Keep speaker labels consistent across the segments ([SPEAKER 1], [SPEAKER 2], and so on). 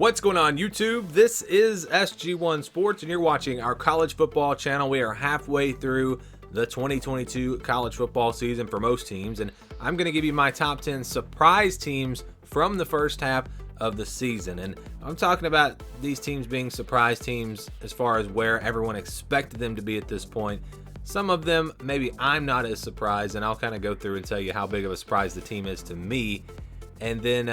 [SPEAKER 1] What's going on, YouTube? This is SG1 Sports, and you're watching our college football channel. We are halfway through the 2022 college football season for most teams, and I'm going to give you my top 10 surprise teams from the first half of the season. And I'm talking about these teams being surprise teams as far as where everyone expected them to be at this point. Some of them, maybe I'm not as surprised, and I'll kind of go through and tell you how big of a surprise the team is to me. And then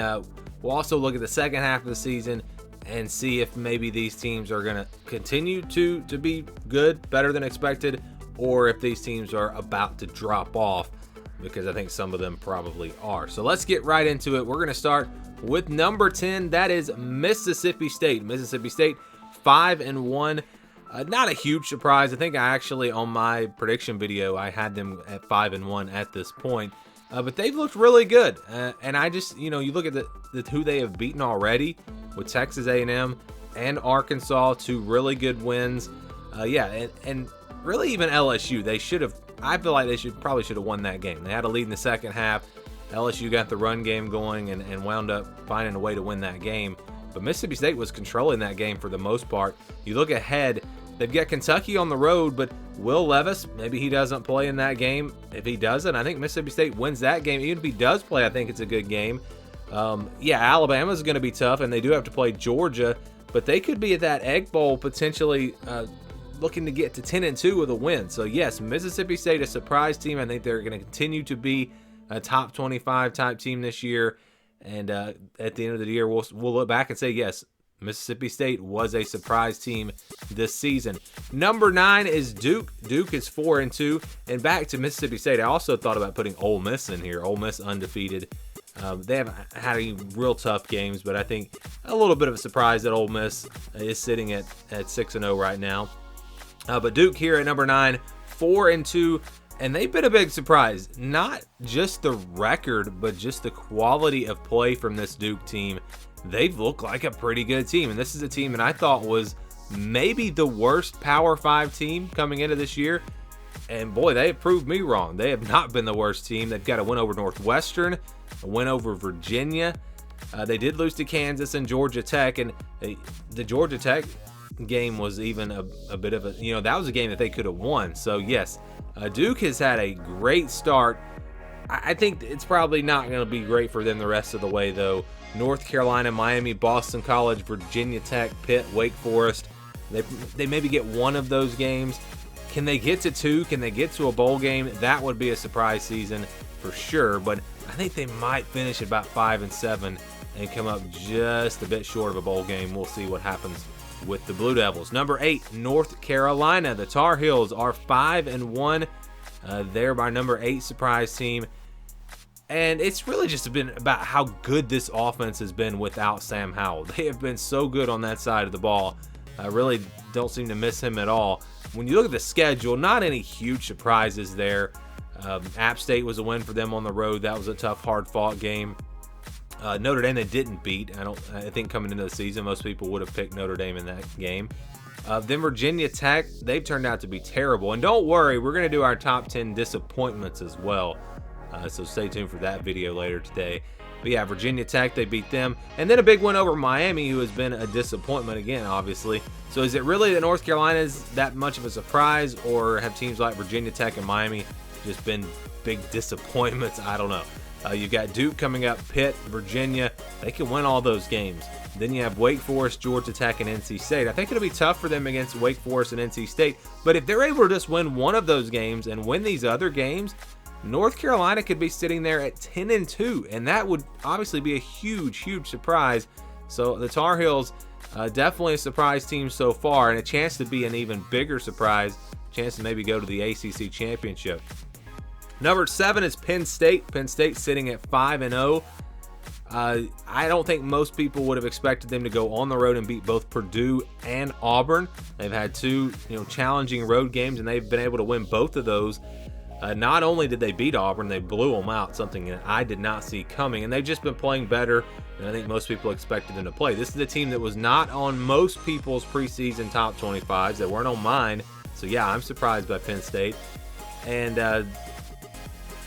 [SPEAKER 1] we'll also look at the second half of the season and see if maybe these teams are going to continue to be good, better than expected, or if these teams are about to drop off, because I think some of them probably are. So let's get right into it. We're going to start with number 10. That is Mississippi State. Mississippi State 5-1. Not a huge surprise. I think I actually, on my prediction video, I had them at 5-1 at this point. But they've looked really good, and I just, you look at who they have beaten already with Texas A&M and Arkansas, two really good wins. And really even LSU, they should have. I feel like they probably should have won that game. They had a lead in the second half. LSU got the run game going and wound up finding a way to win that game. But Mississippi State was controlling that game for the most part. You look ahead. They've got Kentucky on the road, but Will Levis, maybe he doesn't play in that game. If he doesn't, I think Mississippi State wins that game. Even if he does play, I think it's a good game. Alabama's going to be tough, and they do have to play Georgia, but they could be at that Egg Bowl potentially looking to get to 10-2 with a win. So, yes, Mississippi State, a surprise team. I think they're going to continue to be a top 25 type team this year. And at the end of the year, we'll look back and say, yes, Mississippi State was a surprise team this season. Number 9 is Duke. Duke is 4-2. And back to Mississippi State, I also thought about putting Ole Miss in here. Ole Miss undefeated. They haven't had any real tough games, but I think a little bit of a surprise that Ole Miss is sitting at 6-0 right now. But Duke here at number 9, 4-2. And they've been a big surprise. Not just the record, but just the quality of play from this Duke team. They've looked like a pretty good team. And this is a team that I thought was maybe the worst Power 5 team coming into this year. And boy, they have proved me wrong. They have not been the worst team. They've got a win over Northwestern, a win over Virginia. They did lose to Kansas and Georgia Tech. And the Georgia Tech game was even a bit of a, that was a game that they could have won. So yes, Duke has had a great start. I think it's probably not going to be great for them the rest of the way, though. North Carolina, Miami, Boston College, Virginia Tech, Pitt, Wake Forest. They maybe get one of those games. Can they get to 2? Can they get to a bowl game? That would be a surprise season for sure. But I think they might finish at about 5-7 and come up just a bit short of a bowl game. We'll see what happens with the Blue Devils. Number 8, North Carolina. The Tar Heels are 5-1. They're my number 8 surprise team. And it's really just been about how good this offense has been without Sam Howell. They have been so good on that side of the ball. I really don't seem to miss him at all. When you look at the schedule, not any huge surprises there. App State was a win for them on the road. That was a tough, hard-fought game. Notre Dame they didn't beat. I think coming into the season, most people would have picked Notre Dame in that game. Then Virginia Tech, they've turned out to be terrible. And don't worry, we're going to do our top 10 disappointments as well. So stay tuned for that video later today. But yeah, Virginia Tech, they beat them. And then a big win over Miami, who has been a disappointment again, obviously. So is it really that North Carolina is that much of a surprise, or have teams like Virginia Tech and Miami just been big disappointments? I don't know. You've got Duke coming up, Pitt, Virginia. They can win all those games. Then you have Wake Forest, Georgia Tech, and NC State. I think it'll be tough for them against Wake Forest and NC State. But if they're able to just win one of those games and win these other games, North Carolina could be sitting there at 10-2, and that would obviously be a huge, huge surprise. So the Tar Heels, definitely a surprise team so far, and a chance to be an even bigger surprise, chance to maybe go to the ACC Championship. Number 7 is Penn State. Penn State sitting at 5-0. I don't think most people would have expected them to go on the road and beat both Purdue and Auburn. They've had two, challenging road games, and they've been able to win both of those. Not only did they beat Auburn, they blew them out, something that I did not see coming. And they've just been playing better than I think most people expected them to play. This is a team that was not on most people's preseason top 25s. They weren't on mine. So, yeah, I'm surprised by Penn State. And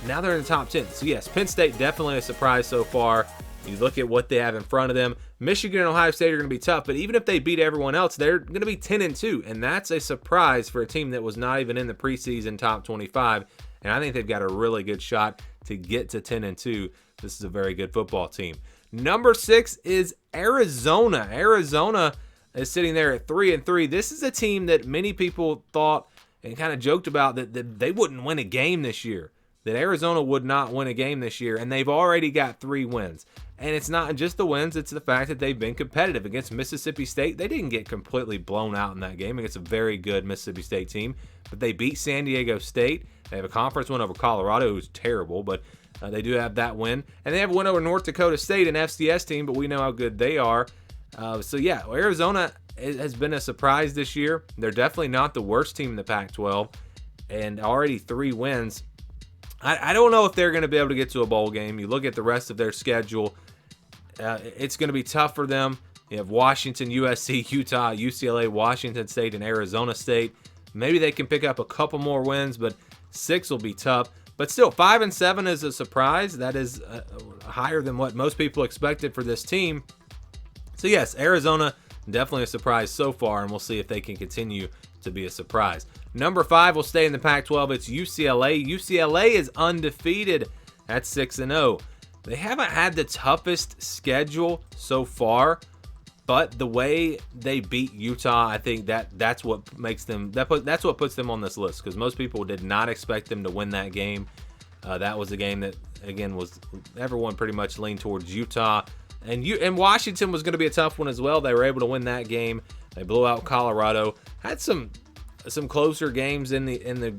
[SPEAKER 1] now they're in the top 10. So, yes, Penn State definitely a surprise so far. You look at what they have in front of them. Michigan and Ohio State are going to be tough, but even if they beat everyone else, they're going to be 10-2, and that's a surprise for a team that was not even in the preseason top 25. And I think they've got a really good shot to get to 10-2. This is a very good football team. Number 6 is Arizona. Arizona is sitting there at 3-3. This is a team that many people thought and kind of joked about that they wouldn't win a game this year, that Arizona would not win a game this year, and they've already got 3 wins. And it's not just the wins, it's the fact that they've been competitive. Against Mississippi State, they didn't get completely blown out in that game against a very good Mississippi State team, but they beat San Diego State. They have a conference win over Colorado, who's terrible, but they do have that win. And they have a win over North Dakota State, an FCS team, but we know how good they are. So yeah, Arizona has been a surprise this year. They're definitely not the worst team in the Pac-12, and already 3 wins. I don't know if they're going to be able to get to a bowl game. You look at the rest of their schedule, it's going to be tough for them. You have Washington, USC, Utah, UCLA, Washington State, and Arizona State. Maybe they can pick up a couple more wins, but 6 will be tough. But still, 5-7 is a surprise. That is higher than what most people expected for this team. So yes, Arizona, definitely a surprise so far, and we'll see if they can continue to be a surprise. Number 5 will stay in the Pac-12. It's UCLA. UCLA is undefeated at 6-0. They haven't had the toughest schedule so far, but the way they beat Utah, I think that's what makes them that's what puts them on this list, because most people did not expect them to win that game. That was a game that, again, was everyone pretty much leaned towards Utah, and Washington was going to be a tough one as well. They were able to win that game. They blew out Colorado. Had some closer games in the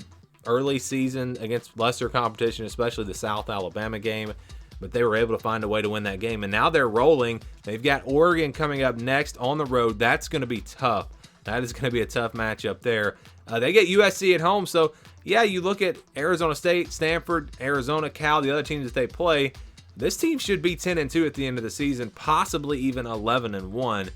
[SPEAKER 1] early season against lesser competition, especially the South Alabama game. But they were able to find a way to win that game. And now they're rolling. They've got Oregon coming up next on the road. That's going to be tough. That is going to be a tough matchup there. They get USC at home. So, yeah, you look at Arizona State, Stanford, Arizona, Cal, the other teams that they play. This team should be 10-2 at the end of the season, possibly even 11-1.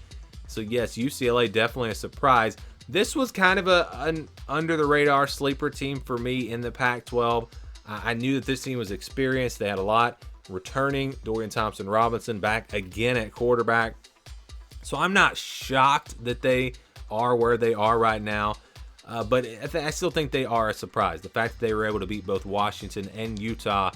[SPEAKER 1] So, yes, UCLA definitely a surprise. This was kind of an under-the-radar sleeper team for me in the Pac-12. I knew that this team was experienced. They had a lot returning. Dorian Thompson-Robinson back again at quarterback. So I'm not shocked that they are where they are right now. But I still think they are a surprise. The fact that they were able to beat both Washington and Utah,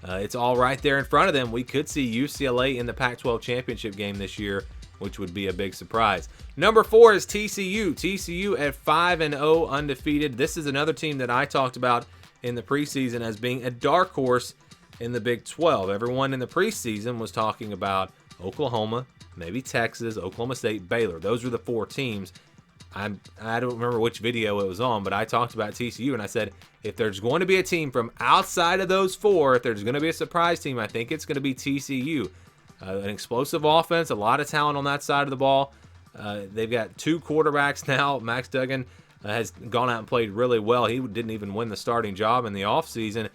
[SPEAKER 1] it's all right there in front of them. We could see UCLA in the Pac-12 championship game this year, which would be a big surprise. Number 4 is TCU. TCU at 5-0 undefeated. This is another team that I talked about in the preseason as being a dark horse in the Big 12. Everyone in the preseason was talking about Oklahoma, maybe Texas, Oklahoma State, Baylor. Those were the 4 teams. I don't remember which video it was on, but I talked about TCU, and I said, if there's going to be a team from outside of those 4, if there's going to be a surprise team, I think it's going to be TCU. An explosive offense, a lot of talent on that side of the ball. They've got 2 quarterbacks now. Max Duggan has gone out and played really well. He didn't even win the starting job in the offseason.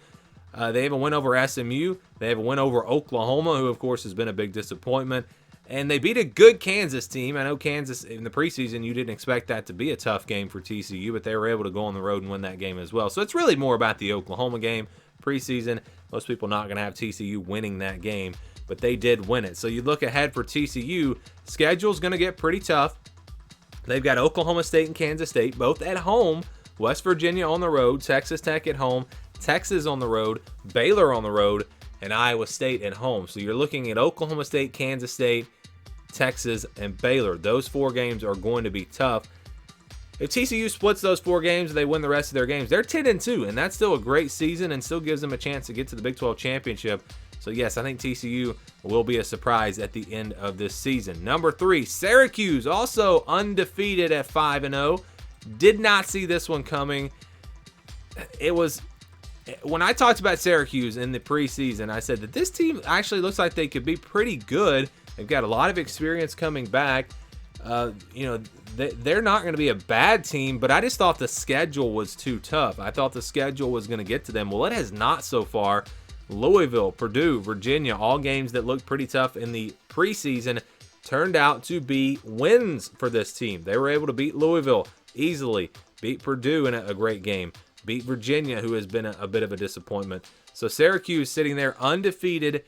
[SPEAKER 1] They have a win over SMU. They have a win over Oklahoma, who, of course, has been a big disappointment. And they beat a good Kansas team. I know Kansas, in the preseason, you didn't expect that to be a tough game for TCU, but they were able to go on the road and win that game as well. So it's really more about the Oklahoma game. Preseason, most people not going to have TCU winning that game, but they did win it. So you look ahead for TCU, schedule's going to get pretty tough. They've got Oklahoma State and Kansas State, both at home. West Virginia on the road, Texas Tech at home, Texas on the road, Baylor on the road, and Iowa State at home. So you're looking at Oklahoma State, Kansas State, Texas, and Baylor. Those 4 games are going to be tough. If TCU splits those 4 games and they win the rest of their games, they're 10-2, and that's still a great season and still gives them a chance to get to the Big 12 championship. So yes, I think TCU will be a surprise at the end of this season. Number 3, Syracuse, also undefeated at 5-0. Did not see this one coming. It was, when I talked about Syracuse in the preseason, I said that this team actually looks like they could be pretty good. They've got a lot of experience coming back. They're not going to be a bad team, but I just thought the schedule was too tough. I thought the schedule was going to get to them. Well, it has not so far. Louisville, Purdue, Virginia, all games that looked pretty tough in the preseason turned out to be wins for this team. They were able to beat Louisville easily, beat Purdue in a great game, beat Virginia, who has been a bit of a disappointment. So Syracuse sitting there undefeated.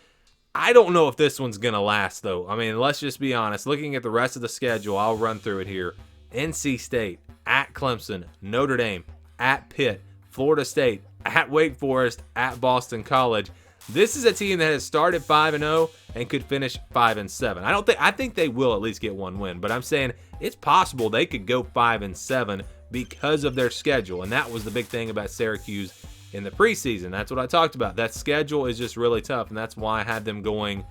[SPEAKER 1] I don't know if this one's going to last, though. I mean, let's just be honest. Looking at the rest of the schedule, I'll run through it here. NC State, at Clemson, Notre Dame, at Pitt, Florida State, at Wake Forest, at Boston College. This is a team that has started 5-0 and could finish 5-7. I think they will at least get one win, but I'm saying it's possible they could go 5-7 because of their schedule. And that was the big thing about Syracuse in the preseason. That's what I talked about. That schedule is just really tough, and that's why I had them going,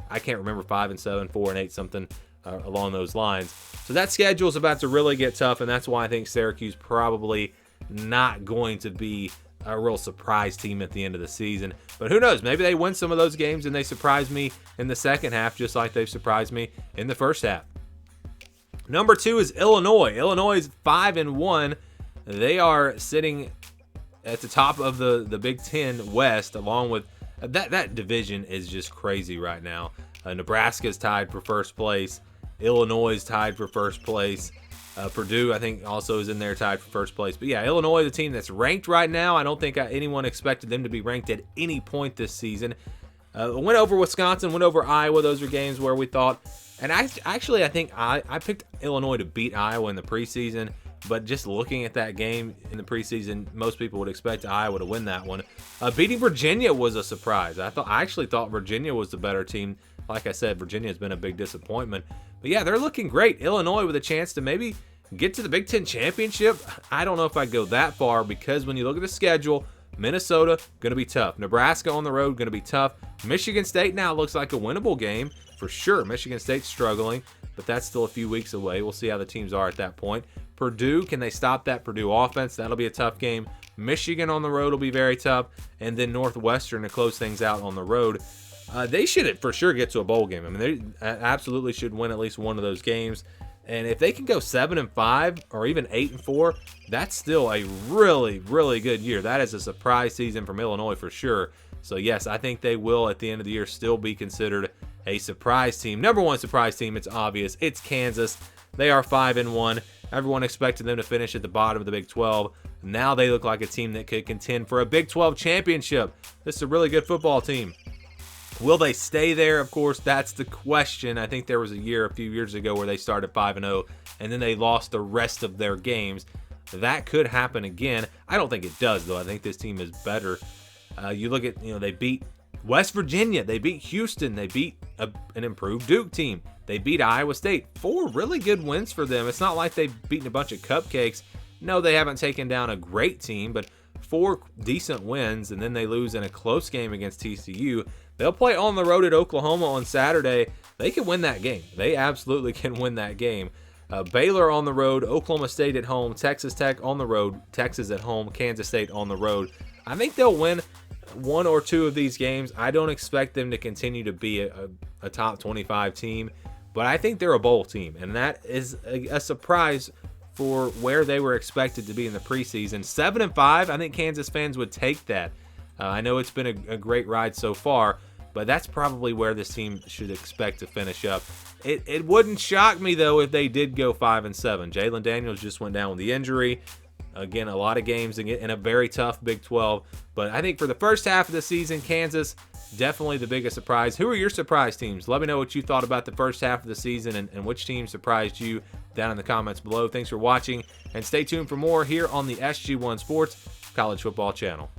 [SPEAKER 1] I can't remember, 5-7, 4-8, something along those lines. So that schedule is about to really get tough, and that's why I think Syracuse probably not going to be a real surprise team at the end of the season. But who knows? Maybe they win some of those games and they surprise me in the second half, just like they've surprised me in the first half. Number 2 is Illinois. Illinois is 5-1. They are sitting at the top of the Big Ten West, along with that division is just crazy right now. Nebraska's tied for first place. Illinois is tied for first place. Purdue, I think, also is in there tied for first place. But yeah, Illinois, the team that's ranked right now. I don't think anyone expected them to be ranked at any point this season. Went over Wisconsin, went over Iowa. Those are games where we thought. And I think I picked Illinois to beat Iowa in the preseason. But just looking at that game in the preseason, most people would expect Iowa to win that one. Beating Virginia was a surprise. I actually thought Virginia was the better team. Like I said, Virginia has been a big disappointment. But yeah, they're looking great. Illinois with a chance to maybe get to the Big Ten championship. I don't know if I'd go that far, because when you look at the schedule, Minnesota, going to be tough. Nebraska on the road, going to be tough. Michigan State now looks like a winnable game for sure. Michigan State's struggling, but that's still a few weeks away. We'll see how the teams are at that point. Purdue, can they stop that Purdue offense? That'll be a tough game. Michigan on the road will be very tough. And then Northwestern to close things out on the road. They should for sure get to a bowl game. I mean, they absolutely should win at least one of those games. And if they can go 7-5 or even 8-4, that's still a really, really good year. That is a surprise season from Illinois for sure. So yes, I think they will at the end of the year still be considered a surprise team. Number 1 surprise team, it's obvious. It's Kansas. They are 5-1. Everyone expected them to finish at the bottom of the Big 12. Now they look like a team that could contend for a Big 12 championship. This is a really good football team. Will they stay there? Of course, that's the question. I think there was a few years ago where they started 5-0 and then they lost the rest of their games. That could happen again. I don't think it does, though. I think this team is better. You look at, they beat West Virginia. They beat Houston. They beat an improved Duke team. They beat Iowa State. 4 really good wins for them. It's not like they've beaten a bunch of cupcakes. No, they haven't taken down a great team, but 4 decent wins, and then they lose in a close game against TCU. They'll play on the road at Oklahoma on Saturday. They can win that game. They absolutely can win that game. Baylor on the road, Oklahoma State at home, Texas Tech on the road, Texas at home, Kansas State on the road. I think they'll win 1 or 2 of these games. I don't expect them to continue to be a top 25 team, but I think they're a bowl team, and that is a surprise for where they were expected to be in the preseason. 7-5, I think Kansas fans would take that. I know it's been a great ride so far, but that's probably where this team should expect to finish up. It wouldn't shock me, though, if they did go 5-7. Jalen Daniels just went down with the injury. Again, a lot of games in a very tough Big 12. But I think for the first half of the season, Kansas, definitely the biggest surprise. Who are your surprise teams? Let me know what you thought about the first half of the season and which team surprised you down in the comments below. Thanks for watching, and stay tuned for more here on the SG1 Sports College Football Channel.